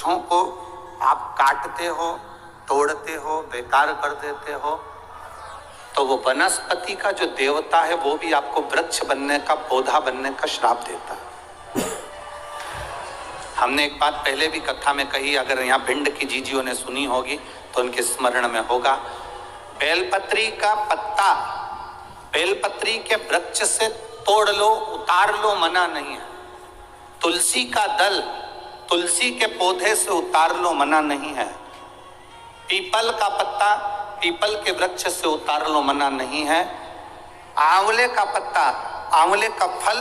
वृक्षों को आप काटते हो, तोड़ते हो, बेकार कर देते हो, तो वो वनस्पति का जो देवता है वो भी आपको वृक्ष बनने का, पौधा बनने का श्राप देता है। हमने एक बात पहले भी कथा में कही, अगर यहाँ भिंड की जीजियों ने सुनी होगी तो उनके स्मरण में होगा। बेलपत्री का पत्ता बेलपत्री के वृक्ष से तोड़ लो, उतार लो, मना नहीं है। तुलसी का दल तुलसी के पौधे से उतार लो, मना नहीं है। पीपल का पत्ता पीपल के वृक्ष से उतार लो, मना नहीं है। आंवले का पत्ता, आंवले का फल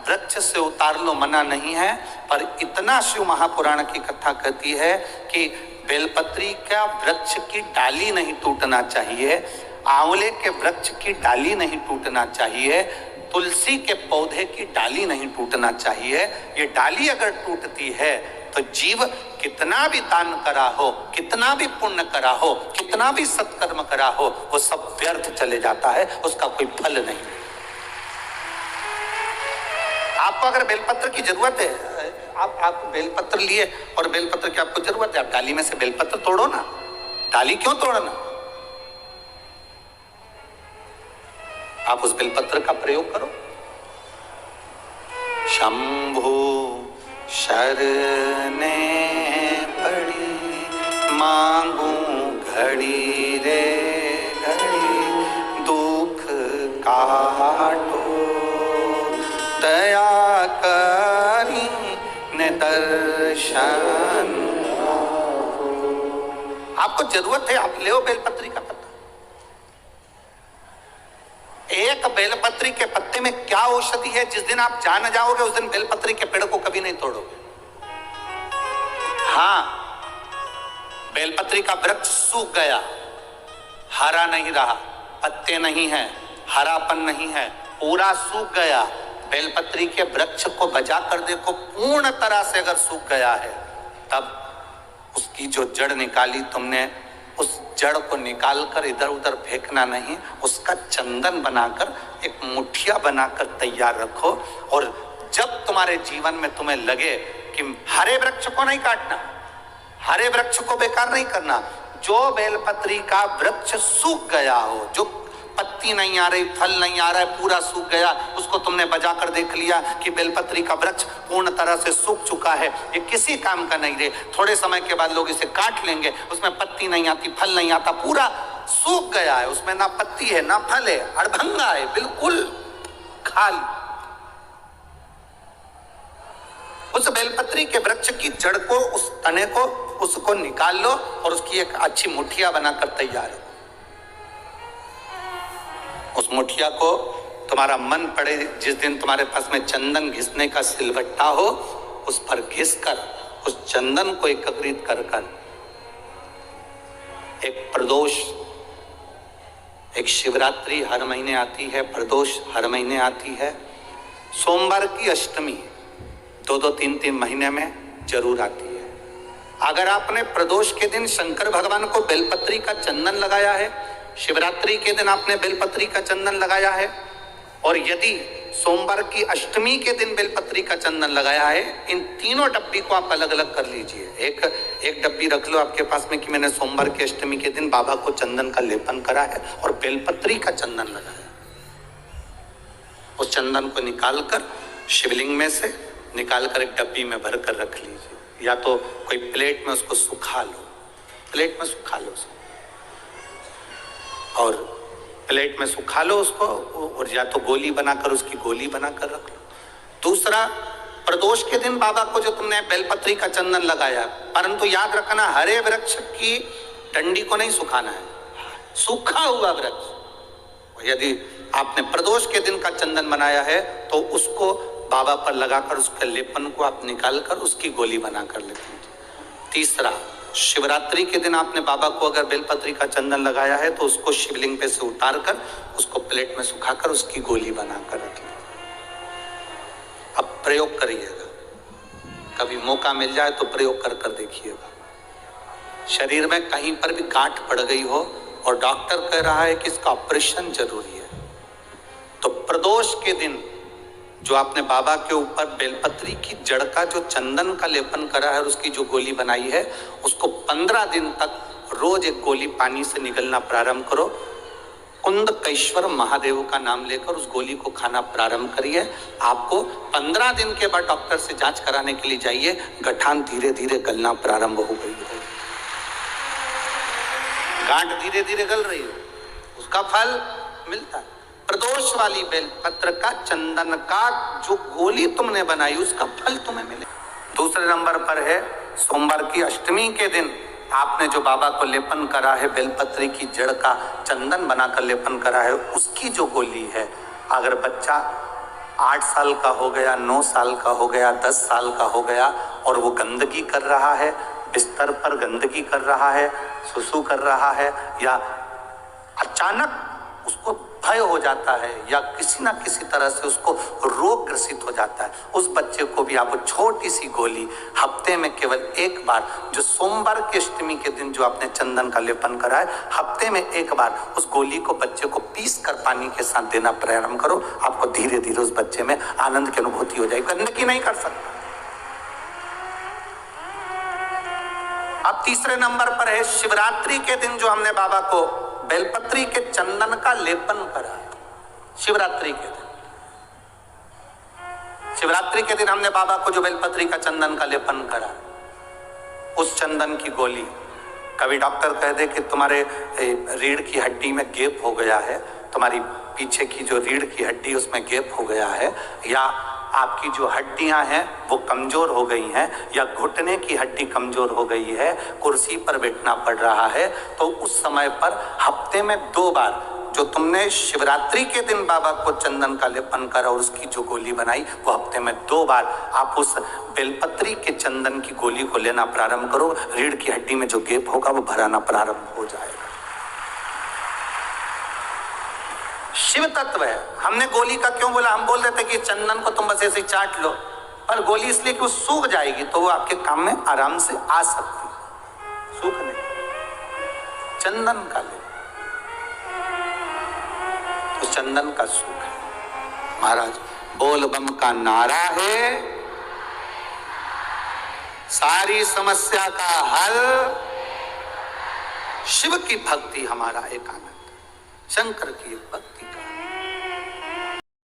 वृक्ष से उतार लो, मना नहीं है। पर इतना शिव महापुराण की कथा कहती है कि बेलपत्री का वृक्ष की डाली नहीं टूटना चाहिए, आंवले के वृक्ष की डाली नहीं टूटना चाहिए, तुलसी के पौधे की डाली नहीं टूटना चाहिए। ये डाली अगर टूटती है तो जीव कितना भी दान करा हो, कितना भी पुण्य करा हो, कितना भी सत्कर्म करा हो, वो सब व्यर्थ चले जाता है, उसका कोई फल नहीं। आपको अगर बेलपत्र की जरूरत है, आप बेलपत्र लिए और बेलपत्र की आपको जरूरत है, आप डाली में से बेलपत्र तोड़ो ना। डाली क्यों तोड़ना? आप उस बेलपत्र का प्रयोग करो। शंभु शरणे पड़ी मांगू घड़ी रे घड़ी, दुख काटो दया करी ने दर्शन। आपको जरूरत है, आप ले बेलपत्री का पत्ता। एक बेलपत्री के पत्ते में क्या औषधि है, जिस दिन आप जान जाओगे उस दिन बेलपत्री के पेड़ को कभी नहीं तोड़ोगे। हाँ, बेलपत्री का वृक्ष सूख गया, हरा नहीं रहा, पत्ते नहीं है, हरापन नहीं है, पूरा सूख गया। बेलपत्री के वृक्ष को बजा कर देखो, पूर्ण तरह से अगर सूख गया है, तब उसकी जो जड़ निकाली तुमने, उस जड़ को निकालकर इधर उधर फेंकना नहीं, उसका चंदन बनाकर एक मुठिया बनाकर तैयार रखो। और जब तुम्हारे जीवन में तुम्हें लगे कि हरे वृक्ष को नहीं काटना, हरे वृक्ष को बेकार नहीं करना, जो बेलपत्री का वृक्ष सूख गया हो, जो पत्ती नहीं आ रही, फल नहीं आ रहा है, पूरा सूख गया, उसको तुमने बजाकर देख लिया कि बेलपत्री का वृक्ष पूर्ण तरह से सूख चुका है, ये किसी काम का नहीं रहे। थोड़े समय के बाद लोग इसे काट लेंगे, उसमें पत्ती नहीं आती, फल नहीं आता, पूरा सूख गया है, उसमें ना पत्ती है ना फल है, अड़भंगा है, बिल्कुल खाली। उस बेलपत्री के वृक्ष की जड़ को, उस तने को, उसको निकाल लो और उसकी एक अच्छी मुठिया बनाकर तैयार हो। उस मुठिया को तुम्हारा मन पड़े, जिस दिन तुम्हारे पास में चंदन घिसने का सिलबट्टा हो, उस पर घिसकर उस चंदन को एकत्रित कर कर एक प्रदोष, एक शिवरात्रि हर महीने आती है, प्रदोष हर महीने आती है, सोमवार की अष्टमी 2-3 महीने में जरूर आती है। अगर आपने प्रदोष के दिन शंकर भगवान को बेलपत्री का चंदन लगाया है, शिवरात्रि के दिन आपने बेलपत्री का चंदन लगाया है, और यदि सोमवार की अष्टमी के दिन बेलपत्री का चंदन लगाया है, इन तीनों डब्बी को आप अलग अलग कर लीजिए। एक डब्बी रख लो आपके पास में कि मैंने सोमवार की अष्टमी के दिन बाबा को चंदन का लेपन करा है और बेलपत्री का चंदन लगाया। उस चंदन को निकालकर शिवलिंग में से निकालकर एक डब्बी में भर कर रख लीजिए, या तो कोई प्लेट में उसको सुखा लो, प्लेट में सुखा लो उसको, और प्लेट में सुखा लो उसको, और या तो गोली बनाकर उसकी गोली बनाकर रख लो। दूसरा, प्रदोष के दिन बाबा को जो तुमने बेलपत्री का चंदन लगाया, परंतु याद रखना हरे वृक्ष की डंडी को नहीं सुखाना है, सूखा हुआ वृक्ष। यदि आपने प्रदोष के दिन का चंदन बनाया है तो उसको बाबा पर लगाकर उसके लेपन को आप निकालकर उसकी गोली बनाकर ले लीजिए। तीसरा, शिवरात्रि के दिन आपने बाबा को अगर बेलपत्री का चंदन लगाया है तो उसको शिवलिंग पे से उतार कर उसको प्लेट में सुखाकर उसकी गोली बनाकर रख लीजिए। अब प्रयोग करिएगा, कभी मौका मिल जाए तो प्रयोग कर कर देखिएगा। शरीर में कहीं पर भी गांठ पड़ गई हो और डॉक्टर कह रहा है कि इसका ऑपरेशन जरूरी है, तो प्रदोष के दिन जो आपने बाबा के ऊपर बेलपत्री की जड़ का जो चंदन का लेपन करा है और उसकी जो गोली बनाई है, उसको 15 दिन तक रोज एक गोली पानी से निगलना प्रारंभ करो। कुंदकेश्वर महादेव का नाम लेकर उस गोली को खाना प्रारंभ करिए। आपको 15 दिन के बाद डॉक्टर से जांच कराने के लिए जाइए, गठान धीरे धीरे गलना प्रारंभ हो गई है, गांठ धीरे धीरे गल रही है, उसका फल मिलता है। प्रदोष वाली बेलपत्र का चंदन का जो गोली तुमने बनाई उसका फल तुम्हें मिले। दूसरे नंबर पर है सोमवार की अष्टमी के दिन आपने जो बाबा को लेपन करा है, बेलपत्री की जड़ का चंदन बनाकर लेपन करा है, उसकी जो गोली है, अगर बच्चा 8 साल का हो गया, 9 साल का हो गया, 10 साल का हो गया और वो गंदगी कर रहा है, बिस्तर पर गंदगी कर रहा है, सुसु कर रहा है, या अचानक उसको भय हो जाता है या किसी ना किसी तरह से उसको रोग ग्रसित हो जाता है, उस बच्चे को भी आप छोटी सी गोली हफ्ते में केवल एक बार, जो सोमवार की अष्टमी के दिन जो आपने चंदन का लेपन करा है, हफ्ते में एक बार उस गोली को बच्चे को पीस कर पानी के साथ देना प्रारंभ करो। आपको धीरे धीरे उस बच्चे में आनंद की अनुभूति हो जाएगी, गंदगी नहीं कर सकता। अब तीसरे नंबर पर है शिवरात्रि के दिन जो हमने बाबा को बेलपत्री के चंदन का लेपन करा है। शिवरात्रि के दिन, शिवरात्रि के दिन हमने बाबा को जो बेलपत्री का चंदन का लेपन करा, उस चंदन की गोली, कभी डॉक्टर कह दे कि तुम्हारे रीढ़ की हड्डी में गैप हो गया है, तुम्हारी पीछे की जो रीढ़ की हड्डी उसमें गैप हो गया है, या आपकी जो हड्डियां हैं वो कमजोर हो गई हैं, या घुटने की हड्डी कमजोर हो गई है, कुर्सी पर बैठना पड़ रहा है, तो उस समय पर हफ्ते में 2 बार जो तुमने शिवरात्रि के दिन बाबा को चंदन का लेपन करा और उसकी जो गोली बनाई, वो हफ्ते में 2 बार आप उस बेलपत्री के चंदन की गोली को लेना प्रारंभ करो। रीढ़ की हड्डी में जो गैप होगा वो भराना प्रारंभ हो जाएगा। शिव तत्व है। हमने गोली का क्यों बोला? हम बोल रहे थे कि चंदन को तुम बस ऐसे चाट लो, पर गोली इसलिए कि वो सूख जाएगी तो वो आपके काम में आराम से आ सकती, सूख नहीं। चंदन का ले तो चंदन का सूख है। महाराज बोल बम का नारा है, सारी समस्या का हल, शिव की भक्ति हमारा एक आनंद, शंकर की एक भक्ति।